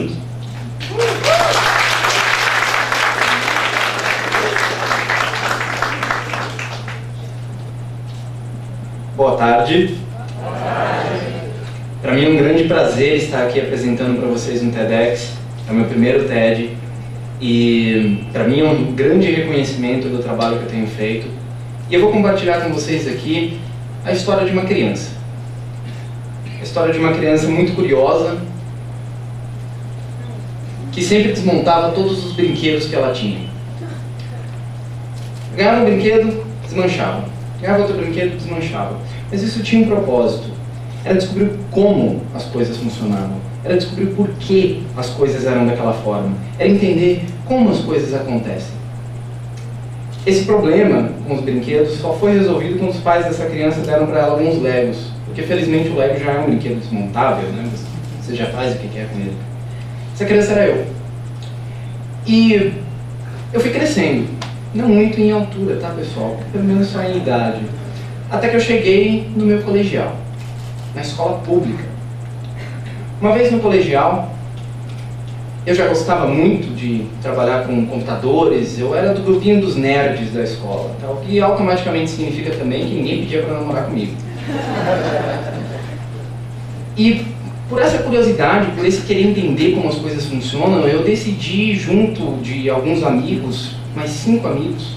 juntos? Boa tarde. Para mim é um grande prazer estar aqui apresentando para vocês um TEDx. É o meu primeiro TED e para mim é um grande reconhecimento do trabalho que eu tenho feito. E eu vou compartilhar com vocês aqui a história de uma criança. A história de uma criança muito curiosa que sempre desmontava todos os brinquedos que ela tinha. Ganhava um brinquedo, desmanchava. Ganhava outro brinquedo, desmanchava. Mas isso tinha um propósito. Era descobrir como as coisas funcionavam. Era descobrir por que as coisas eram daquela forma. Era entender como as coisas acontecem. Esse problema com os brinquedos só foi resolvido quando os pais dessa criança deram para ela alguns Legos. Porque felizmente o Lego já é um brinquedo desmontável, né? Você já faz o que quer com ele. Essa criança era eu. E eu fui crescendo. Não muito em altura, tá, pessoal? Pelo menos só em idade. Até que eu cheguei no meu colegial, na escola pública. Uma vez no colegial, eu já gostava muito de trabalhar com computadores, eu era do grupinho dos nerds da escola, tá? O que automaticamente significa também que ninguém pedia para namorar comigo. E por essa curiosidade, por esse querer entender como as coisas funcionam, eu decidi, junto de alguns amigos, mais 5 amigos,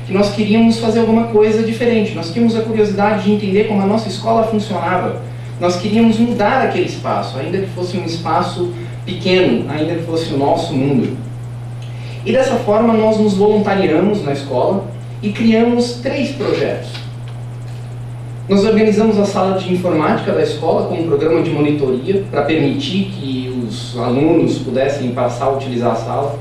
que nós queríamos fazer alguma coisa diferente. Nós tínhamos a curiosidade de entender como a nossa escola funcionava. Nós queríamos mudar aquele espaço, ainda que fosse um espaço pequeno, ainda que fosse o nosso mundo. E dessa forma nós nos voluntariamos na escola e criamos 3 projetos. Nós organizamos a sala de informática da escola com um programa de monitoria para permitir que os alunos pudessem passar a utilizar a sala.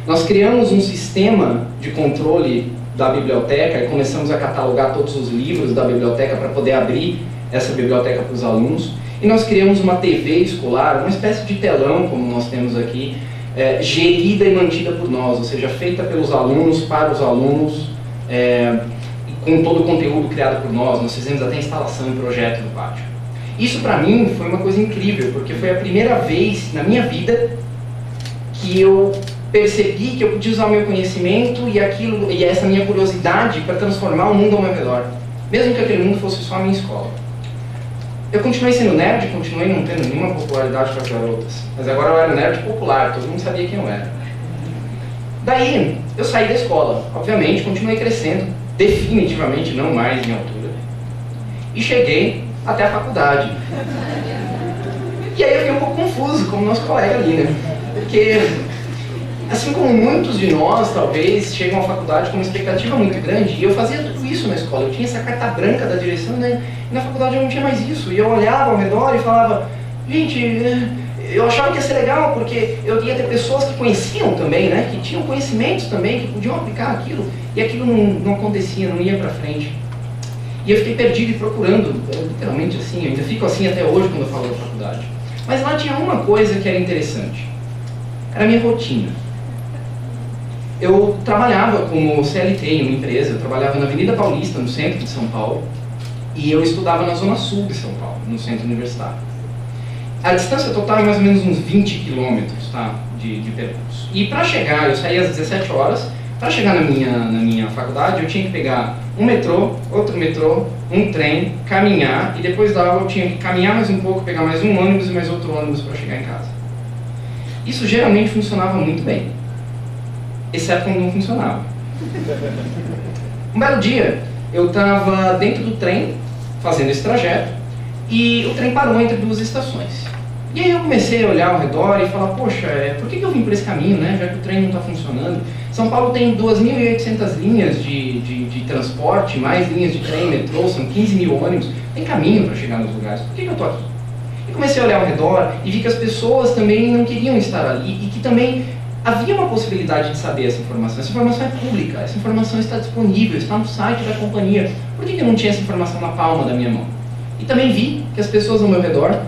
Nós criamos um sistema de controle da biblioteca e começamos a catalogar todos os livros da biblioteca para poder abrir essa biblioteca para os alunos. E nós criamos uma TV escolar, uma espécie de telão, como nós temos aqui, gerida e mantida por nós, ou seja, feita pelos alunos, para os alunos, com todo o conteúdo criado por nós. Nós fizemos até instalação e projeto no pátio. Isso para mim foi uma coisa incrível, porque foi a primeira vez na minha vida que eu percebi que eu podia usar o meu conhecimento e essa minha curiosidade para transformar o mundo ao meu redor, mesmo que aquele mundo fosse só a minha escola. Eu continuei sendo nerd, continuei não tendo nenhuma popularidade com as garotas, mas agora eu era nerd popular, todo mundo sabia quem eu era. Daí, eu saí da escola, obviamente, continuei crescendo, definitivamente não mais em altura, e cheguei até a faculdade. E aí eu fiquei um pouco confuso, como nosso colega ali, né? Porque, assim como muitos de nós, talvez, chegam à faculdade com uma expectativa muito grande, e eu fazia tudo isso na escola, eu tinha essa carta branca da direção, né? E na faculdade eu não tinha mais isso, e eu olhava ao redor e falava, gente, eu achava que ia ser legal, porque eu ia ter pessoas que conheciam também, né? Que tinham conhecimentos também, que podiam aplicar aquilo, e aquilo não acontecia, não ia pra frente. E eu fiquei perdido e procurando, literalmente assim, eu ainda fico assim até hoje quando eu falo da faculdade. Mas lá tinha uma coisa que era interessante, era a minha rotina. Eu trabalhava como CLT em uma empresa, eu trabalhava na Avenida Paulista, no centro de São Paulo, e eu estudava na zona sul de São Paulo, no centro universitário. A distância total é mais ou menos uns 20 quilômetros, tá, de percurso. E para chegar, eu saía às 17 horas, para chegar na minha faculdade eu tinha que pegar um metrô, outro metrô, um trem, caminhar, e depois da aula eu tinha que caminhar mais um pouco, pegar mais um ônibus e mais outro ônibus para chegar em casa. Isso geralmente funcionava muito bem, exceto quando não funcionava. Um belo dia, eu estava dentro do trem, fazendo esse trajeto, e o trem parou entre 2 estações. E aí eu comecei a olhar ao redor e falar, poxa, por que eu vim por esse caminho, né, já que o trem não está funcionando? São Paulo tem 2.800 linhas de transporte, mais linhas de trem, metrô, são 15 mil ônibus, tem caminho para chegar nos lugares, por que eu estou aqui? E comecei a olhar ao redor e vi que as pessoas também não queriam estar ali e que também havia uma possibilidade de saber essa informação é pública, essa informação está disponível, está no site da companhia, por que eu não tinha essa informação na palma da minha mão? E também vi que as pessoas ao meu redor,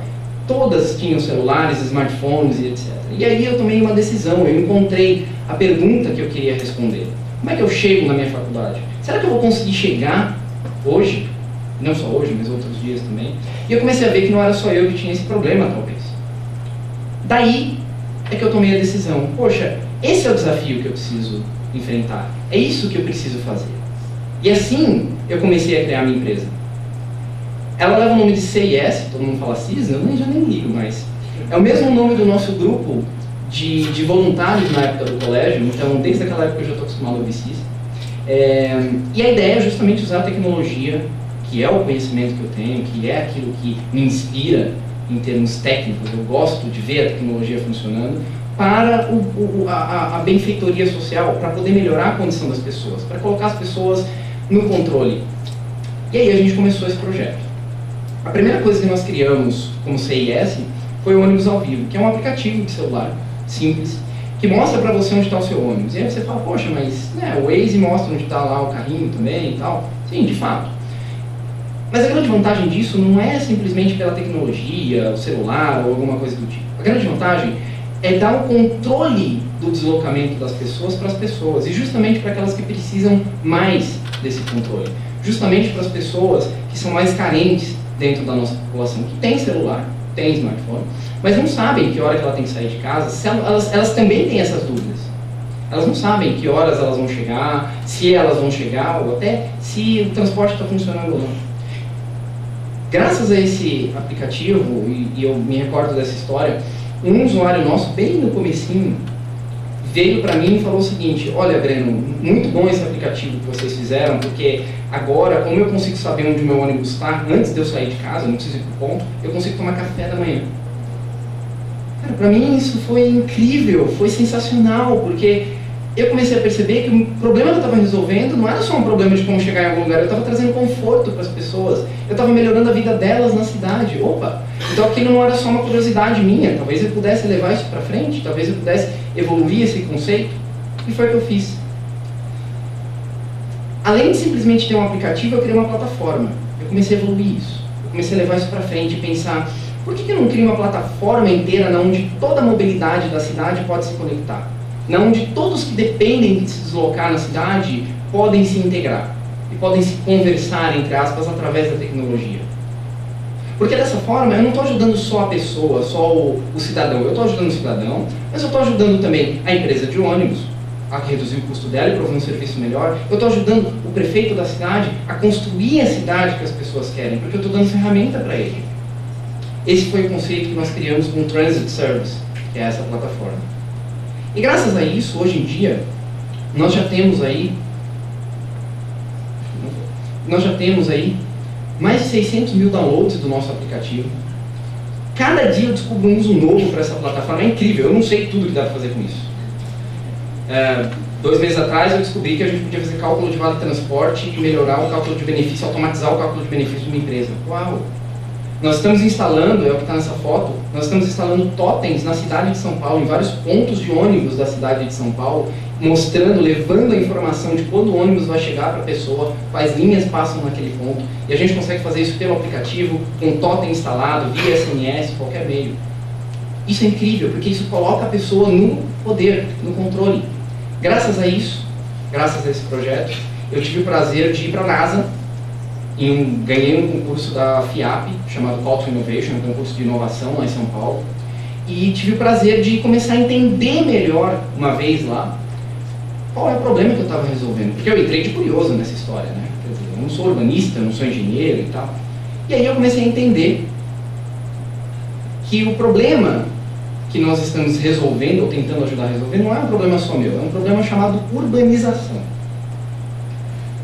todas tinham celulares, smartphones e etc. E aí eu tomei uma decisão, eu encontrei a pergunta que eu queria responder. Como é que eu chego na minha faculdade? Será que eu vou conseguir chegar hoje? Não só hoje, mas outros dias também. E eu comecei a ver que não era só eu que tinha esse problema, talvez. Daí, é que eu tomei a decisão, poxa, esse é o desafio que eu preciso enfrentar, é isso que eu preciso fazer. E assim eu comecei a criar a minha empresa. Ela leva o nome de CIS, todo mundo fala CIS, eu já nem ligo mais. É o mesmo nome do nosso grupo de voluntários na época do colégio, então desde aquela época eu já estou acostumado a ouvir CIS. E a ideia é justamente usar a tecnologia, que é o conhecimento que eu tenho, que é aquilo que me inspira em termos técnicos, eu gosto de ver a tecnologia funcionando, para a benfeitoria social, para poder melhorar a condição das pessoas, para colocar as pessoas no controle. E aí a gente começou esse projeto. A primeira coisa que nós criamos como CIS foi o ônibus ao vivo, que é um aplicativo de celular simples, que mostra para você onde está o seu ônibus. E aí você fala, poxa, mas né, o Waze mostra onde está lá o carrinho também e tal. Sim, de fato. Mas a grande vantagem disso não é simplesmente pela tecnologia, o celular ou alguma coisa do tipo. A grande vantagem é dar o controle do deslocamento das pessoas para as pessoas, e justamente para aquelas que precisam mais desse controle. Justamente para as pessoas que são mais carentes dentro da nossa população, que tem celular, tem smartphone, mas não sabem que hora que ela tem que sair de casa, elas também têm essas dúvidas. Elas não sabem que horas elas vão chegar, se elas vão chegar, ou até se o transporte está funcionando ou não. Graças a esse aplicativo, e eu me recordo dessa história, um usuário nosso, bem no comecinho, veio para mim e falou o seguinte, olha Breno, muito bom esse aplicativo que vocês fizeram, porque agora, como eu consigo saber onde o meu ônibus está, antes de eu sair de casa, eu não preciso ir para o ponto, eu consigo tomar café da manhã. Cara, para mim isso foi incrível, foi sensacional, porque eu comecei a perceber que o problema que eu estava resolvendo não era só um problema de como chegar em algum lugar, eu estava trazendo conforto para as pessoas, eu estava melhorando a vida delas na cidade. Opa! Então aquilo não era só uma curiosidade minha, talvez eu pudesse levar isso para frente, talvez eu pudesse evoluir esse conceito, e foi o que eu fiz. Além de simplesmente ter um aplicativo, eu criei uma plataforma. Eu comecei a evoluir isso, eu comecei a levar isso para frente e pensar, por que eu não crio uma plataforma inteira onde toda a mobilidade da cidade pode se conectar? Onde todos que dependem de se deslocar na cidade podem se integrar e podem se conversar, entre aspas, através da tecnologia. Porque dessa forma eu não estou ajudando só a pessoa, só o cidadão, eu estou ajudando o cidadão, mas eu estou ajudando também a empresa de ônibus a reduzir o custo dela e prover um serviço melhor, eu estou ajudando o prefeito da cidade a construir a cidade que as pessoas querem, porque eu estou dando ferramenta para ele. Esse foi o conceito que nós criamos com o Transit Service, que é essa plataforma. E graças a isso, hoje em dia, nós já temos aí mais de 600 mil downloads do nosso aplicativo. Cada dia eu descubro um uso novo para essa plataforma, é incrível, eu não sei tudo que dá para fazer com isso. 2 meses atrás eu descobri que a gente podia fazer cálculo de vale transporte e melhorar o cálculo de benefício, automatizar o cálculo de benefício de uma empresa. Uau! Nós estamos instalando, é o que está nessa foto, nós estamos instalando totens na cidade de São Paulo, em vários pontos de ônibus da cidade de São Paulo, mostrando, levando a informação de quando o ônibus vai chegar para a pessoa, quais linhas passam naquele ponto, e a gente consegue fazer isso pelo aplicativo, com o totem instalado, via SMS, qualquer meio. Isso é incrível, porque isso coloca a pessoa no poder, no controle. Graças a isso, graças a esse projeto, eu tive o prazer de ir para a NASA, ganhei um concurso da FIAP, chamado Call to Innovation, um concurso de inovação lá em São Paulo, e tive o prazer de começar a entender melhor, uma vez lá, qual é o problema que eu estava resolvendo, porque eu entrei de curioso nessa história, né? Quer dizer, eu não sou urbanista, eu não sou engenheiro e tal, e aí eu comecei a entender que o problema que nós estamos resolvendo, ou tentando ajudar a resolver, não é um problema só meu, é um problema chamado urbanização.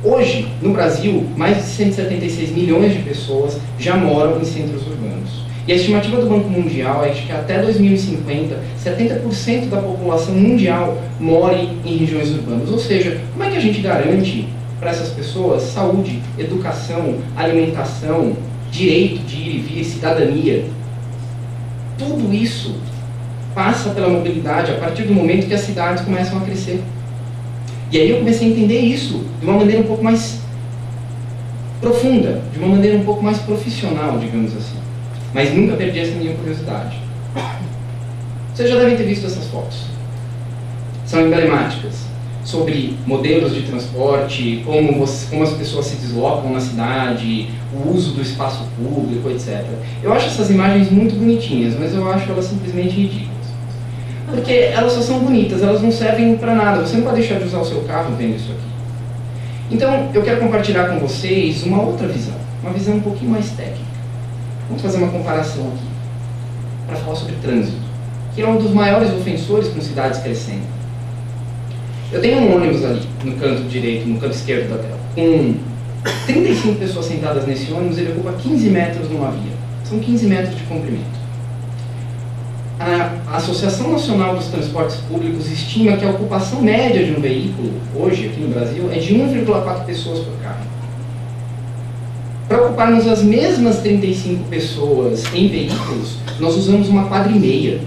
Hoje, no Brasil, mais de 176 milhões de pessoas já moram em centros urbanos. E a estimativa do Banco Mundial é de que até 2050, 70% da população mundial more em regiões urbanas. Ou seja, como é que a gente garante para essas pessoas saúde, educação, alimentação, direito de ir e vir, cidadania? Tudo isso passa pela mobilidade a partir do momento que as cidades começam a crescer. E aí eu comecei a entender isso de uma maneira um pouco mais profunda, de uma maneira um pouco mais profissional, digamos assim. Mas nunca perdi essa minha curiosidade. Vocês já devem ter visto essas fotos. São emblemáticas sobre modelos de transporte, como as pessoas se deslocam na cidade, o uso do espaço público, etc. Eu acho essas imagens muito bonitinhas, mas eu acho elas simplesmente ridículas. Porque elas só são bonitas, elas não servem para nada. Você não pode deixar de usar o seu carro vendo isso aqui. Então, eu quero compartilhar com vocês uma outra visão, uma visão um pouquinho mais técnica. Vamos fazer uma comparação aqui, para falar sobre trânsito, que é um dos maiores ofensores com cidades crescendo. Eu tenho um ônibus ali, no canto direito, no canto esquerdo da tela, com 35 pessoas sentadas nesse ônibus. Ele ocupa 15 metros numa via. São 15 metros de comprimento. A Associação Nacional dos Transportes Públicos estima que a ocupação média de um veículo, hoje, aqui no Brasil, é de 1,4 pessoas por carro. Para ocuparmos as mesmas 35 pessoas em veículos, nós usamos uma quadra e meia.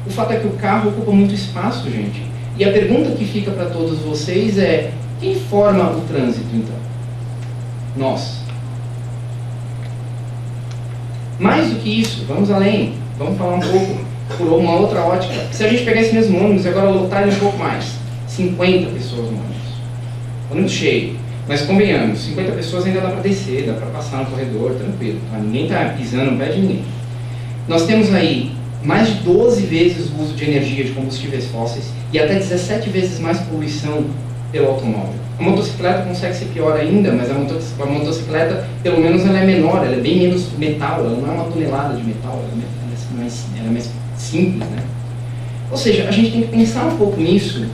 O fato é que o carro ocupa muito espaço, gente. E a pergunta que fica para todos vocês é: quem forma o trânsito, então? Nós. Mais do que isso, vamos além, vamos falar um pouco por uma outra ótica. Se a gente pegar esse mesmo ônibus e agora lotar ele um pouco mais, 50 pessoas no ônibus cheio, mas convenhamos, 50 pessoas ainda dá para descer, dá para passar no corredor, tranquilo, tá? Ninguém está pisando no pé de ninguém. Nós temos aí mais de 12 vezes o uso de energia de combustíveis fósseis e até 17 vezes mais poluição pelo automóvel. A motocicleta consegue ser pior ainda, mas a motocicleta, pelo menos, ela é menor, ela é bem menos metal, ela não é uma tonelada de metal, ela é mais simples, né? Ou seja, a gente tem que pensar um pouco nisso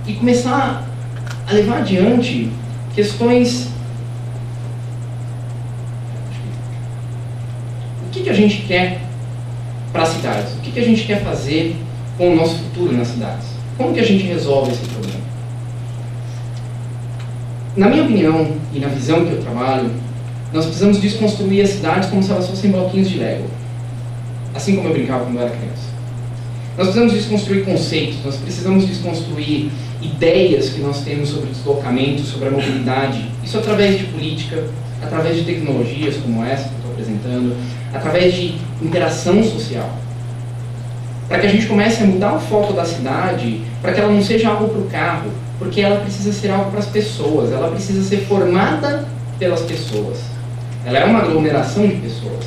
e começar a levar adiante questões... O que a gente quer para as cidades? O que a gente quer fazer com o nosso futuro nas cidades? Como que a gente resolve esse problema? Na minha opinião, e na visão que eu trabalho, nós precisamos desconstruir as cidades como se elas fossem bloquinhos de Lego. Assim como eu brincava quando eu era criança. Nós precisamos desconstruir conceitos, nós precisamos desconstruir ideias que nós temos sobre deslocamento, sobre a mobilidade. Isso através de política, através de tecnologias como essa que eu estou apresentando, através de interação social. Para que a gente comece a mudar o foco da cidade, para que ela não seja algo para o carro, porque ela precisa ser algo para as pessoas, ela precisa ser formada pelas pessoas. Ela é uma aglomeração de pessoas.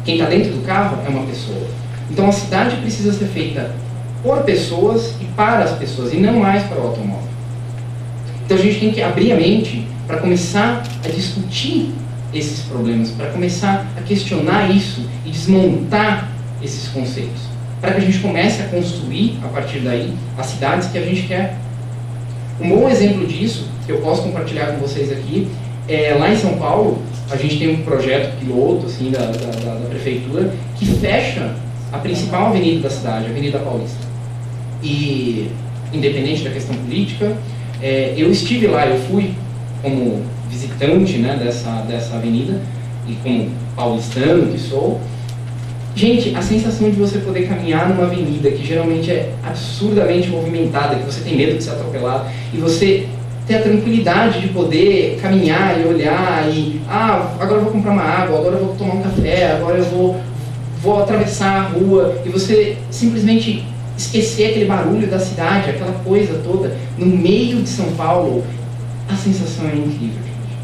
Quem está dentro do carro é uma pessoa. Então a cidade precisa ser feita por pessoas e para as pessoas, e não mais para o automóvel. Então a gente tem que abrir a mente para começar a discutir esses problemas, para começar a questionar isso e desmontar esses conceitos, para que a gente comece a construir, a partir daí, as cidades que a gente quer. Um bom exemplo disso, que eu posso compartilhar com vocês aqui, é lá em São Paulo, a gente tem um projeto piloto assim, da prefeitura, que fecha a principal avenida da cidade, a Avenida Paulista. E, independente da questão política, eu estive lá, eu fui como visitante, né, dessa avenida, e como paulistano que sou. Gente, a sensação de você poder caminhar numa avenida que geralmente é absurdamente movimentada, que você tem medo de ser atropelado, e você ter a tranquilidade de poder caminhar e olhar e... agora eu vou comprar uma água, agora eu vou tomar um café, agora eu vou atravessar a rua, e você simplesmente esquecer aquele barulho da cidade, aquela coisa toda, no meio de São Paulo. A sensação é incrível, gente.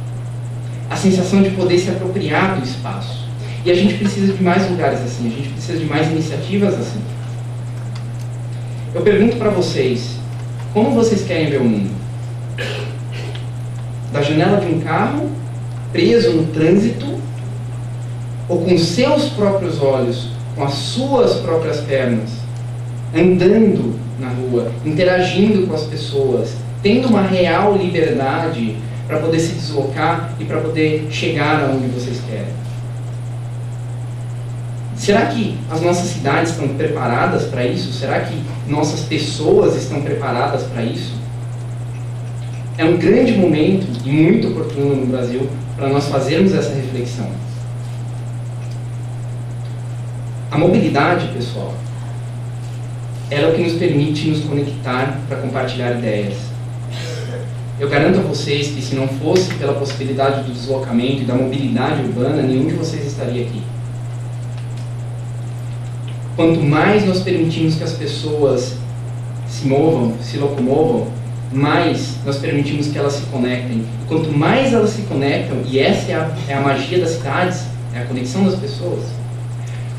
A sensação de poder se apropriar do espaço. E a gente precisa de mais lugares assim, a gente precisa de mais iniciativas assim. Eu pergunto para vocês, como vocês querem ver o mundo? Da janela de um carro, preso no trânsito, ou com seus próprios olhos, com as suas próprias pernas, andando na rua, interagindo com as pessoas, tendo uma real liberdade para poder se deslocar e para poder chegar aonde vocês querem? Será que as nossas cidades estão preparadas para isso? Será que nossas pessoas estão preparadas para isso? É um grande momento e muito oportuno no Brasil para nós fazermos essa reflexão. A mobilidade, pessoal, ela é o que nos permite nos conectar para compartilhar ideias. Eu garanto a vocês que se não fosse pela possibilidade do deslocamento e da mobilidade urbana, nenhum de vocês estaria aqui. Quanto mais nós permitimos que as pessoas se movam, se locomovam, mais nós permitimos que elas se conectem. E quanto mais elas se conectam, e essa é a magia das cidades, é a conexão das pessoas,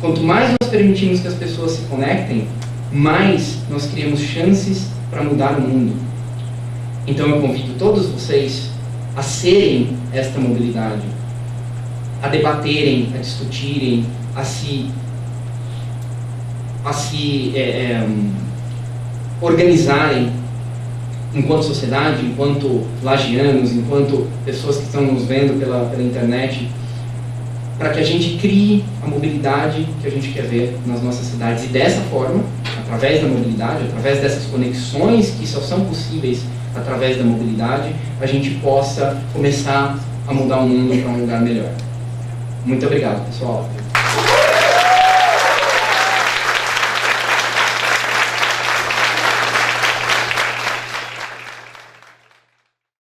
Quanto mais nós permitimos que as pessoas se conectem, mais nós criamos chances para mudar o mundo. Então eu convido todos vocês a serem esta mobilidade, a debaterem, a discutirem, a se organizarem enquanto sociedade, enquanto lagianos, enquanto pessoas que estão nos vendo pela internet, para que a gente crie a mobilidade que a gente quer ver nas nossas cidades. E dessa forma, através da mobilidade, através dessas conexões que só são possíveis através da mobilidade, a gente possa começar a mudar o mundo para um lugar melhor. Muito obrigado, pessoal.